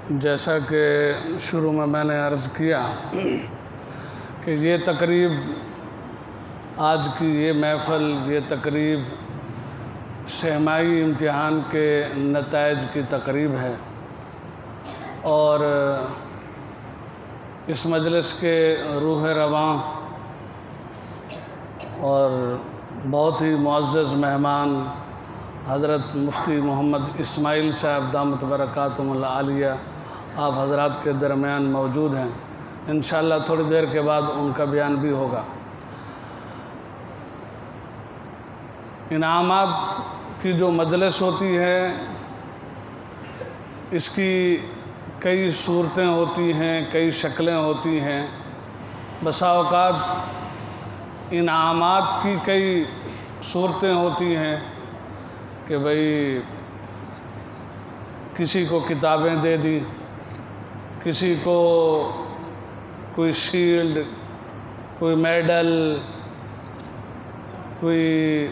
जैसा कि शुरू में मैंने अर्ज़ किया कि ये तकरीब, आज की ये महफ़िल, ये तकरीब सहमाई इम्तिहान के नताइज की तकरीब है और इस मजलिस के रूह रवां और बहुत ही मुअज़्ज़ज़ मेहमान हज़रत मुफ्ती मोहम्मद इस्माइल साहब दामत बरकातुहुल आलिया आप हज़रात के दरमियान मौजूद हैं। इंशाअल्लाह थोड़ी देर के बाद उनका बयान भी होगा। इनामात की जो मजलिस होती है इसकी कई सूरतें होती हैं, कई शक्लें होती हैं। बसा औक़ात इनामात की कई सूरतें होती हैं कि भाई किसी को किताबें दे दी, किसी को कोई शील्ड, कोई मेडल, कोई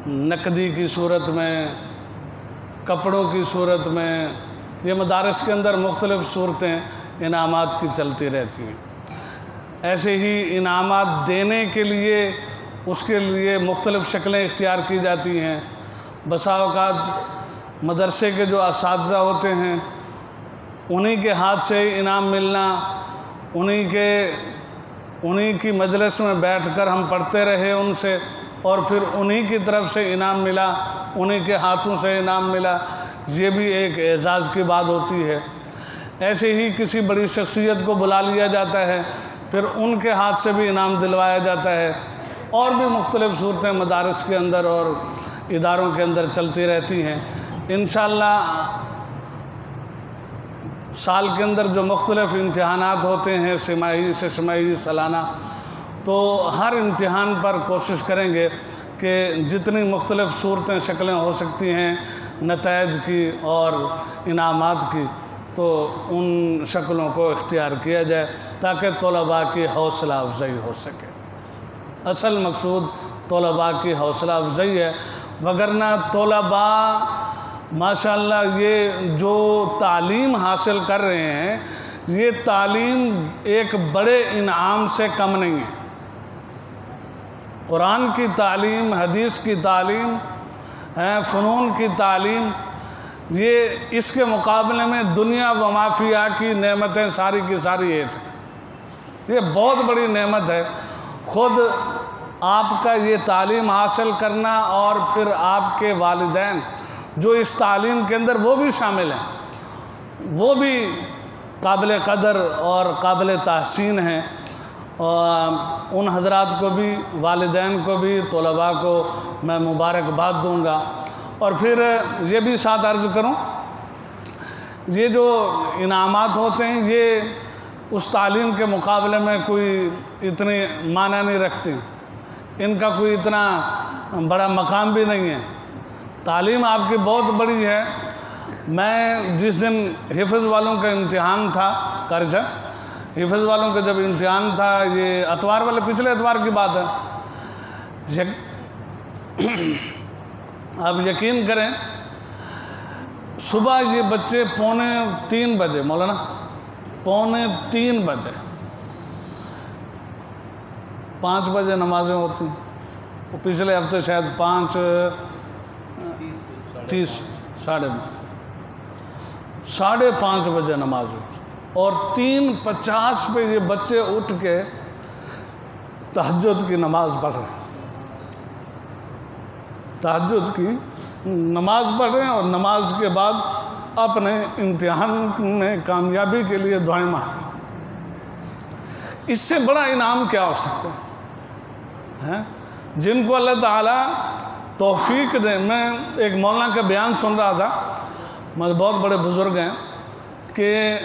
नकदी की सूरत में, कपड़ों की सूरत में। ये मदारस के अंदर मुख्तलिफ़ सूरतें इनामात की चलती रहती हैं। ऐसे ही इनामात देने के लिए उसके लिए मुख्तलिफ़ शक्लें इख्तियार की जाती हैं। बसा औक़ात मदरसे के जो असातिज़ा होते हैं उन्हीं के हाथ से इनाम मिलना, उन्हीं की मजलिस में बैठकर हम पढ़ते रहे उनसे और फिर उन्हीं की तरफ से इनाम मिला, उन्हीं के हाथों से इनाम मिला, ये भी एक एज़ाज़ की बात होती है। ऐसे ही किसी बड़ी शख्सियत को बुला लिया जाता है, फिर उनके हाथ से भी इनाम दिलवाया जाता है। और भी मुख्तलिफ़ सूरतें मदारस के अंदर और इदारों के अंदर चलती रहती हैं। इंशाअल्लाह साल के अंदर जो मुख्तलिफ़ इम्तिहानात होते हैं, सिमाही से सिमाही, सालाना, तो हर इम्तिहान पर कोशिश करेंगे कि जितनी मुख्तलिफ़ सूरतें शक्लें हो सकती हैं नताइज की और इनामात की, तो उन शक्लों को इख्तियार किया जाए ताकि तलबा की हौसला अफजाई हो सके। असल मकसूद तलबा की हौसला अफजाई है, वगरना तलबा माशाअल्लाह ये जो तालीम हासिल कर रहे हैं, ये तालीम एक बड़े इनाम से कम नहीं है। कुरान की तालीम, हदीस की तालीम है, फ़नून की तालीम, ये इसके मुकाबले में दुनिया व माफिया की नेमतें सारी की सारी एक है। ये बहुत बड़ी नेमत है। ख़ुद आपका ये तालीम हासिल करना और फिर आपके वालिदैन जो इस तालीम के अंदर वो भी शामिल हैं, वो भी काबिल कदर और काबिल तहसीन हैं। और उन हज़रात को भी, वालिदैन को भी, तलबा को मैं मुबारकबाद दूंगा। और फिर ये भी साथ अर्ज़ करूं, ये जो इनामात होते हैं ये उस तालीम के मुकाबले में कोई इतनी माना नहीं रखती, इनका कोई इतना बड़ा मकाम भी नहीं है। तालीम आपकी बहुत बड़ी है। मैं जिस दिन हिफ़्ज़ वालों का इम्तिहान था, कर्जा हिफ़्ज़ वालों का जब इम्तिहान था, ये अतवार वाले पिछले अतवार की बात है, आप यकीन करें सुबह ये बच्चे 2:45 बजे, मौलाना 2:45 बजे, 5 बजे नमाज़ें होती, वो पिछले हफ्ते शायद 5:30 5:30 बजे नमाज होती और 3:50 पे ये बच्चे उठ के तहज्जुद की नमाज़ पढ़ रहे हैं। तहज्जुद की नमाज़ पढ़ रहे हैं और नमाज के बाद अपने इम्तिहान में कामयाबी के लिए दुआएं मांग रहे हैं। इससे बड़ा इनाम क्या हो सकता है? जिनको अल्लाह ताला तौफीक दे। मैं एक मौलाना का बयान सुन रहा था, मतलब बहुत बड़े बुज़ुर्ग हैं, कि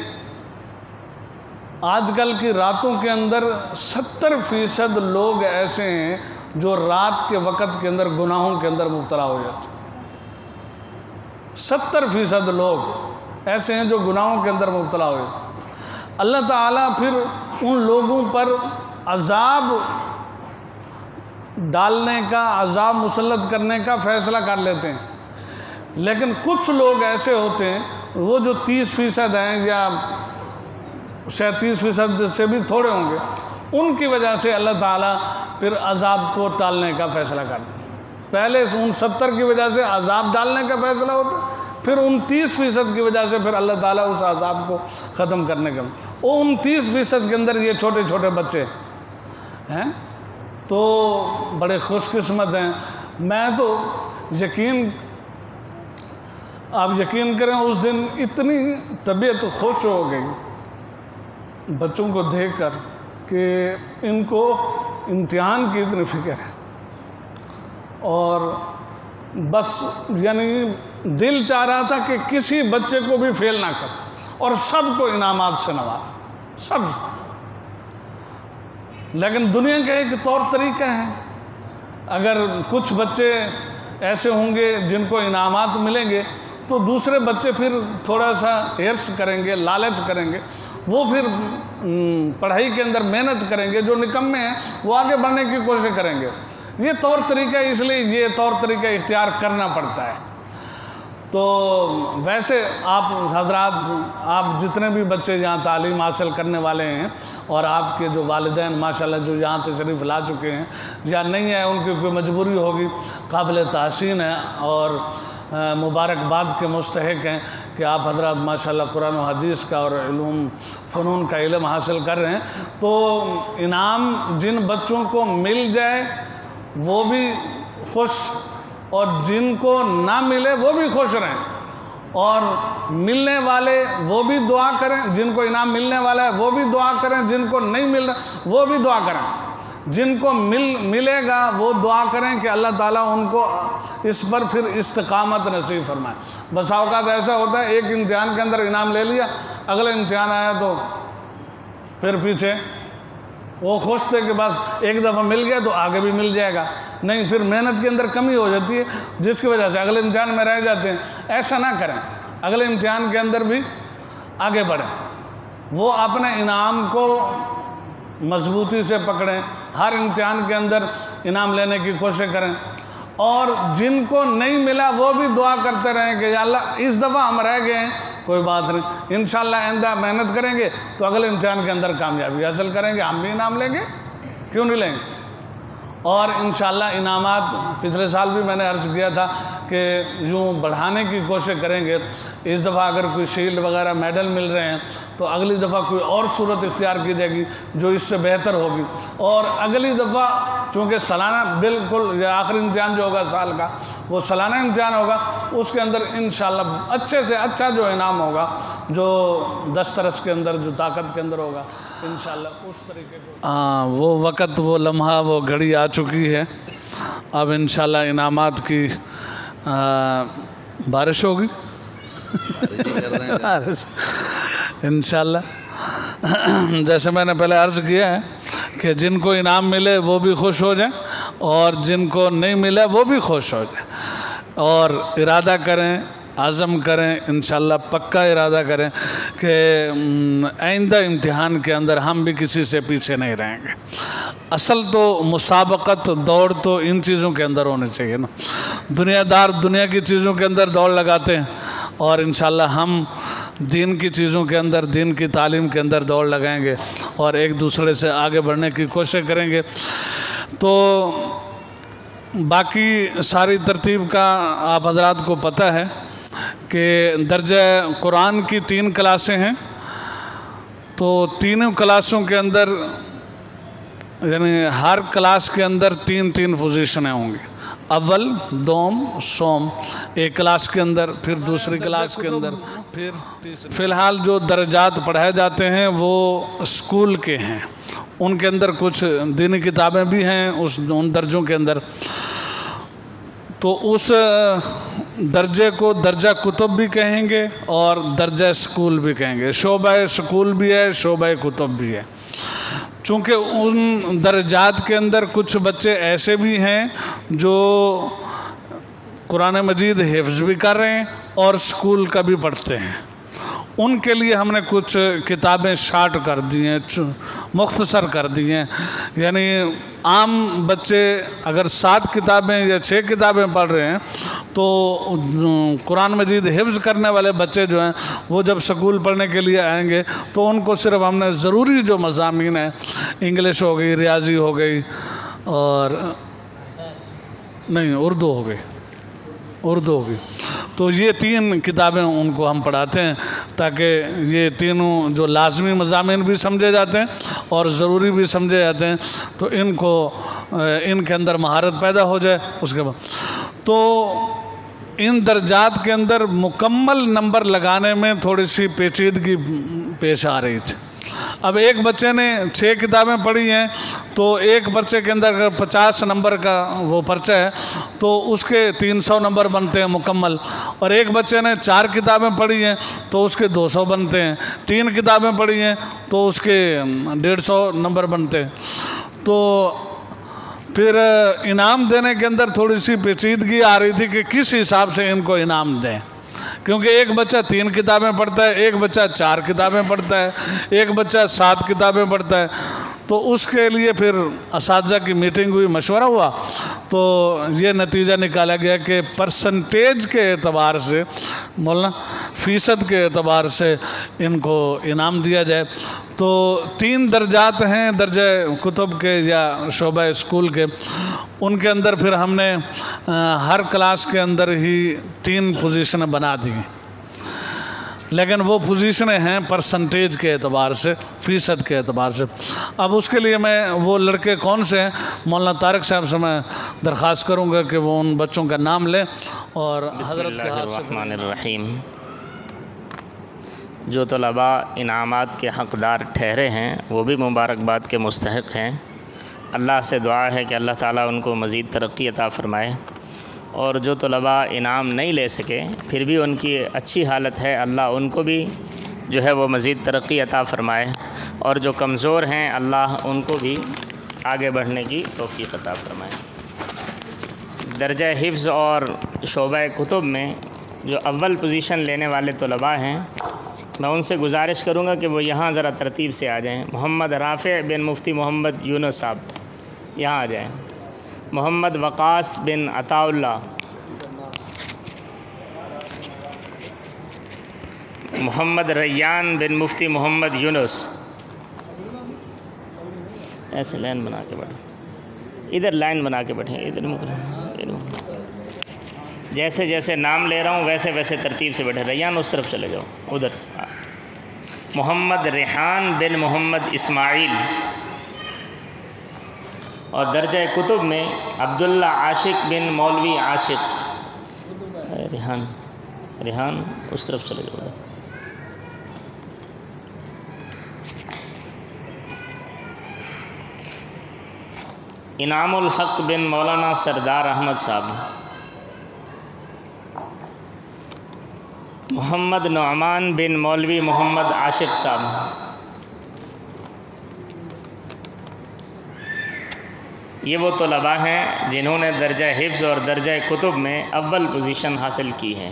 आजकल की रातों के अंदर 70% लोग ऐसे हैं जो रात के वक़्त के अंदर गुनाहों के अंदर मुब्तला हो जाते हैं। 70% लोग ऐसे हैं जो गुनाहों के अंदर मुब्तला हो जाते हैं। अल्लाह ताला फिर उन लोगों पर अज़ाब डालने का, अज़ाब मुसल्लत करने का फ़ैसला कर लेते हैं। लेकिन कुछ लोग ऐसे होते हैं वो जो 30% हैं या 37% से भी थोड़े होंगे, उनकी वजह से अल्लाह ताला फिर अजाब को टालने का फ़ैसला कर। पहले उन 70 की वजह से अजाब डालने का फ़ैसला होता, फिर 29% की वजह से फिर अल्लाह ताला उस अजाब को ख़त्म करने का। वो 29% के अंदर ये छोटे छोटे बच्चे हैं, तो बड़े खुशकिस्मत हैं। मैं तो आप यकीन करें, उस दिन इतनी तबीयत खुश हो गई बच्चों को देखकर कि इनको इम्तिहान की इतनी फ़िक्र है, और बस यानी दिल चाह रहा था कि किसी बच्चे को भी फेल ना कर और सबको इनामात से नवाज, सब। लेकिन दुनिया का एक तौर तरीका है, अगर कुछ बच्चे ऐसे होंगे जिनको इनामात मिलेंगे तो दूसरे बच्चे फिर थोड़ा सा हिर्स करेंगे, लालच करेंगे, वो फिर पढ़ाई के अंदर मेहनत करेंगे। जो निकम्मे हैं वो आगे बढ़ने की कोशिश करेंगे। ये तौर तरीका, इसलिए ये तौर तरीका इख्तियार करना पड़ता है। तो वैसे आप हजरात, आप जितने भी बच्चे यहाँ तालीम हासिल करने वाले हैं और आपके जो वालिदैन माशाल्लाह जो यहाँ तशरीफ़ ला चुके हैं या नहीं है, उनकी कोई मजबूरी होगी, काबिल तहसीन है और मुबारकबाद के मुस्तहिक हैं कि आप हजरात माशाल्लाह कुरान और हदीस का और इल्म फ़नून का इल्म हासिल कर रहे हैं। तो इनाम जिन बच्चों को मिल जाए वो भी खुश, और जिनको ना मिले वो भी खुश रहें, और मिलने वाले वो भी दुआ करें, जिनको इनाम मिलने वाला है वो भी दुआ करें, जिनको नहीं मिल रहा वो भी दुआ करें, जिनको मिलेगा वो दुआ करें कि अल्लाह ताला उनको इस पर फिर इस्तिकामत नसीब फरमाए। बस औकात ऐसा होता है, एक इम्तिहान के अंदर इनाम ले लिया, अगला इम्तिहान आया तो फिर पीछे वो खुश थे कि बस एक दफ़ा मिल गया तो आगे भी मिल जाएगा, नहीं फिर मेहनत के अंदर कमी हो जाती है जिसकी वजह से अगले इम्तिहान में रह जाते हैं। ऐसा ना करें, अगले इम्तिहान के अंदर भी आगे बढ़ें, वो अपने इनाम को मजबूती से पकड़ें, हर इम्तिहान के अंदर इनाम लेने की कोशिश करें, और जिनको नहीं मिला वो भी दुआ करते रहें कि या अल्लाह इस दफ़ा हम रह गए हैं, कोई बात नहीं, इंशाअल्लाह आइंदा मेहनत करेंगे तो अगले इम्तिहान के अंदर कामयाबी हासिल करेंगे, हम भी इनाम लेंगे, क्यों नहीं लेंगे। और इंशाअल्लाह इनामात पिछले साल भी मैंने अर्ज़ किया था कि यूँ बढ़ाने की कोशिश करेंगे। इस दफ़ा अगर कोई शील्ड वगैरह मेडल मिल रहे हैं तो अगली दफ़ा कोई और सूरत इख्तियार की जाएगी जो इससे बेहतर होगी, और अगली दफ़ा चूँकि सालाना बिल्कुल आखिरी इम्तिहान जो होगा साल का वो सालाना इम्तिहान होगा, उसके अंदर इंशाअल्लाह अच्छे से अच्छा जो इनाम होगा, जो दस्तरस के अंदर जो ताकत के अंदर होगा इंशाअल्लाह उस तरीके को। वो वक़्त, वो लम्हा, वो घड़ी आ चुकी है। अब इंशाअल्लाह इनामात की बारिश होगी इंशाअल्लाह। जैसे मैंने पहले अर्ज़ किया है कि जिनको इनाम मिले वो भी खुश हो जाएं, और जिनको नहीं मिला वो भी खुश हो जाए, और इरादा करें, आज़म करें, इंशाअल्लाह पक्का इरादा करें कि आइंदा इम्तिहान के अंदर हम भी किसी से पीछे नहीं रहेंगे। असल तो मुसाबकत, दौड़ तो इन चीज़ों के अंदर होनी चाहिए ना। दुनियादार दुनिया की चीज़ों के अंदर दौड़ लगाते हैं, और इंशाअल्लाह हम दीन की चीज़ों के अंदर, दीन की तालीम के अंदर दौड़ लगाएंगे और एक दूसरे से आगे बढ़ने की कोशिश करेंगे। तो बाकी सारी तरतीब का आप हजरात को पता है कि दर्जा कुरान की 3 क्लासें हैं, तो तीनों क्लासों के अंदर यानी हर क्लास के अंदर 3-3 पोजीशनें होंगी, अव्वल, दोम, सोम, एक क्लास के अंदर, फिर दूसरी क्लास के अंदर, फिर तीसरी। फ़िलहाल जो दर्जात पढ़ाए जाते हैं वो स्कूल के हैं, उनके अंदर कुछ दीनी किताबें भी हैं उन दर्जों के अंदर। तो उस दर्जे को दर्जा कुतुब भी कहेंगे और दर्जा स्कूल भी कहेंगे। शोबा स्कूल भी है, शोबा कुतुब भी है। चूँकि उन दर्जात के अंदर कुछ बच्चे ऐसे भी हैं जो कुरान मजीद हिफ्ज़ भी कर रहे हैं और स्कूल का भी पढ़ते हैं, उनके लिए हमने कुछ किताबें शार्ट कर दी हैं, मुख्तसर कर दी हैं। यानी आम बच्चे अगर 7 किताबें या 6 किताबें पढ़ रहे हैं तो कुरान मजीद हिफ्ज़ करने वाले बच्चे जो हैं वो जब स्कूल पढ़ने के लिए आएंगे तो उनको सिर्फ हमने ज़रूरी जो मज़ामीन हैं, इंग्लिश हो गई, रियाजी हो गई और नहीं उर्दू हो गई, उर्दू होगी, तो ये 3 किताबें उनको हम पढ़ाते हैं ताकि ये तीनों जो लाजमी मज़ामीन भी समझे जाते हैं और ज़रूरी भी समझे जाते हैं, तो इनको इनके अंदर महारत पैदा हो जाए। उसके बाद तो इन दर्जात के अंदर मुकम्मल नंबर लगाने में थोड़ी सी पेचीदगी पेश आ रही थी। अब एक बच्चे ने 6 किताबें पढ़ी हैं तो एक पर्चे के अंदर अगर 50 नंबर का वो पर्चा है तो उसके 300 नंबर बनते हैं मुकम्मल, और एक बच्चे ने 4 किताबें पढ़ी हैं तो उसके 200 बनते हैं, 3 किताबें पढ़ी हैं तो उसके 150 नंबर बनते हैं। तो फिर इनाम देने के अंदर थोड़ी सी पेचीदगी आ रही थी कि किस हिसाब से इनको इनाम दें, क्योंकि एक बच्चा 3 किताबें पढ़ता है, एक बच्चा 4 किताबें पढ़ता है, एक बच्चा 7 किताबें पढ़ता है। तो उसके लिए फिर असातिज़ा की मीटिंग हुई, मशवरा हुआ, तो ये नतीजा निकाला गया कि परसेंटेज के एतबार से, बोलना फ़ीसद के एतबार से इनको इनाम दिया जाए। तो 3 दर्जात हैं दर्जा कुतुब के या शोबा स्कूल के, उनके अंदर फिर हमने हर क्लास के अंदर ही 3 पोजीशनें बना दी, लेकिन वो पोजीशनें हैं परसेंटेज के एतबार से, फ़ीसद के एतबार से। अब उसके लिए मैं वो लड़के कौन से हैं, मौलाना तारिक साहब से मैं दरख्वास्त करूँगा कि वो उन बच्चों का नाम लें और हज़रत के हाथ से। बिस्मिल्लाहिर्रहमानिर्रहीम। जो तलबा इनामात के हक़दार ठहरे हैं वो भी मुबारकबाद के मुस्तहिक़ हैं। अल्लाह से दुआ है कि अल्लाह ताला उनको मज़ीद तरक्की अता फ़रमाए, और जो तलबा इनाम नहीं ले सके फिर भी उनकी अच्छी हालत है, अल्लाह उनको भी जो है वो मज़ीद तरक्की अता फ़रमाए, और जो कमज़ोर हैं अल्लाह उनको भी आगे बढ़ने की तौफ़ीक़ अता फ़रमाए। दर्जा हिफ्ज़ और शोबा कुतुब में जो अव्वल पोजीशन लेने वाले तलबा हैं, मैं उनसे गुजारिश करूँगा कि वो यहाँ ज़रा तरतीब से आ जाएँ। मोहम्मद राफ़े बिन मुफ्ती मोहम्मद यूनुस साहब यहाँ आ जाएँ। मोहम्मद वक़ास बिन अताउल्ला, मोहम्मद रैयान बिन मुफ्ती मोहम्मद यूनुस। ऐसे लाइन बना के बैठे, इधर लाइन बना के बैठे, इधर जैसे जैसे नाम ले रहा हूँ वैसे वैसे तरतीब से बैठे। रैयान उस तरफ चले जाओ, उधर। मोहम्मद रेहान बिन मोहम्मद इस्माइल, और दर्जा कुतुब में अब्दुल्ला आशिक बिन मौलवी आशिक। रेहान रेहान उस तरफ चले जाओ। इनामुल हक़ बिन मौलाना सरदार अहमद साहब। मोहम्मद नौमान बिन मौलवी मोहम्मद आशिक साहब। ये वो तलबा हैं जिन्होंने दर्जा हिफ्ज़ और दर्जा कुतुब में अव्वल पोजीशन हासिल की है।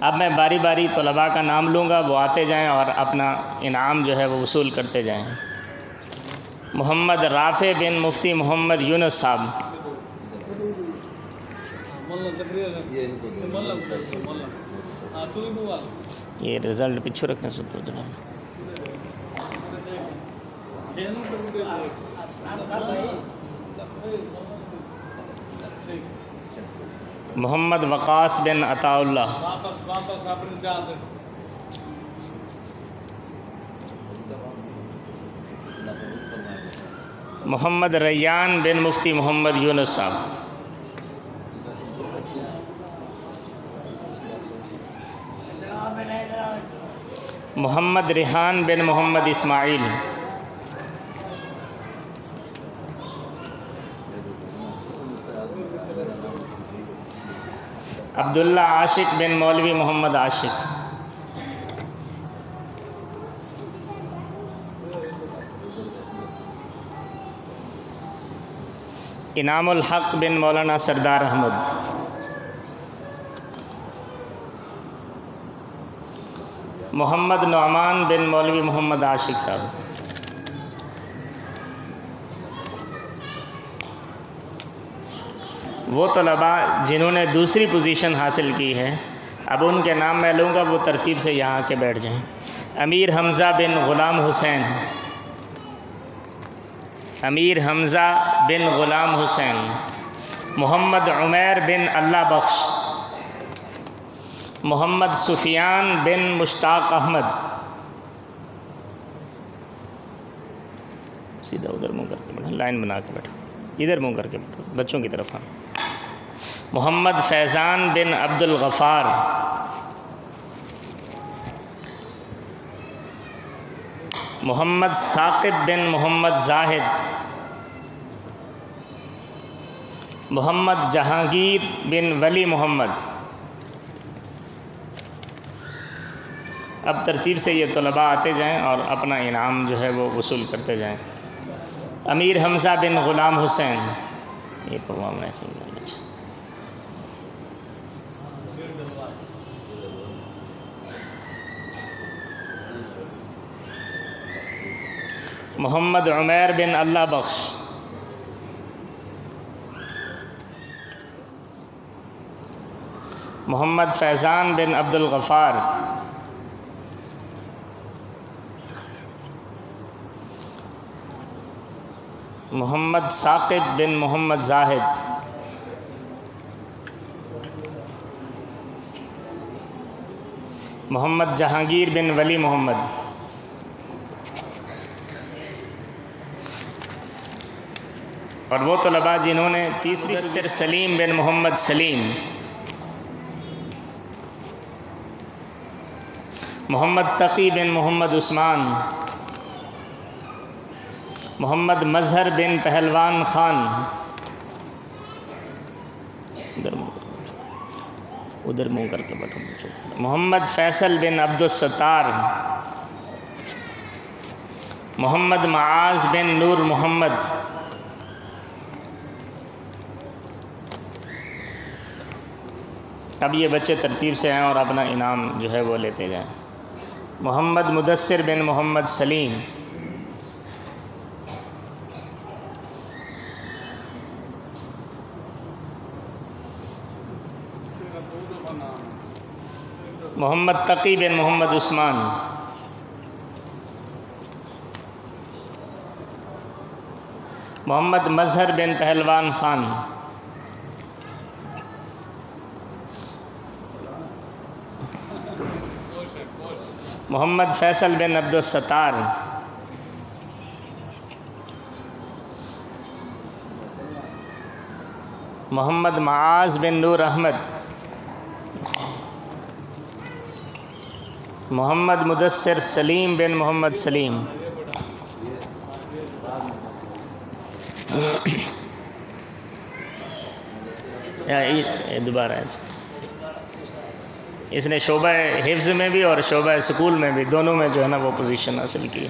अब मैं बारी बारी तलबा का नाम लूँगा, वो आते जाएं और अपना इनाम जो है वो वसूल करते जाएं। मोहम्मद राफ़े बिन मुफ्ती मोहम्मद यूनुस साहब। ये रिज़ल्ट पीछे रखें सुतो जरा। मोहम्मद वक़ास बिन अताउल्ला। मोहम्मद रैयान बिन मुफ्ती मोहम्मद यूनुस साहब। मोहम्मद रेहान बिन मोहम्मद इस्माइल। अब्दुल्ला आशिक बिन मौलवी मोहम्मद आशिक। इनामुल हक़ बिन मौलाना सरदार अहमद। मोहम्मद नुमान बिन मौलवी मोहम्मद आशिक साहब। वो तलबा जिन्होंने दूसरी पोजीशन हासिल की है, अब उनके नाम मैं लूँगा, वो तरतीब से यहाँ आके बैठ जाएं। अमीर हमज़ा बिन ग़ुलाम हुसैन, अमीर हमज़ा बिन ग़ुलाम हुसैन। मोहम्मद उमैर बिन अल्लाह बख्श, मोहम्मद सुफियान बिन मुश्ताक अहमद। सीधा उधर मुँह करके बैठो, लाइन बना के बैठो, इधर मुँह करके बैठो, बच्चों की तरफ। हाँ। मोहम्मद फैज़ान बिन अब्दुल गफ़ार, मोहम्मद साकिब बिन मोहम्मद जाहिद, मोहम्मद जहांगीर बिन वली मोहम्मद। अब तरतीब से ये तलबा आते जाएं और अपना इनाम जो है वो वसूल करते जाएं। अमीर हमज़ा बिन ग़ुलाम हुसैन, ये प्रोग्राम ऐसे ही। मोहम्मद उमैर बिन अल्लाह बख्श, मोहम्मद फैज़ान बिन अब्दुल गफ़ार, मोहम्मद साकिब बिन मोहम्मद जाहिद, मोहम्मद जहांगीर बिन वली मोहम्मद। और वो तलबा जिन्होंने तीसरी सिर सलीम बिन मोहम्मद सलीम, मोहम्मद तकी बिन मोहम्मद उस्मान, मोहम्मद मज़हर बिन पहलवान ख़ान, उधर मुँह करके बैठो, मोहम्मद फ़ैसल बिन अब्दुस्सत्तार, मोहम्मद माआज़ बिन नूर मोहम्मद। अब ये बच्चे तरतीब से आएँ और अपना इनाम जो है वो लेते जाएँ। मोहम्मद मुदस्सिर बिन मोहम्मद सलीम, मोहम्मद तकी बिन मोहम्मद उस्मान, मोहम्मद मज़हर बिन पहलवान ख़ान, मोहम्मद फ़ैसल बिन अब्दुस्सत्तार, मोहम्मद माआज़ बिन नूर अहमद, मोहम्मद मुदस्सिर सलीम बिन मोहम्मद सलीम। दोबारा इसने शोबा हिफ्ज़ में भी और शोबा स्कूल में भी, दोनों में जो है ना वो पोजीशन हासिल की।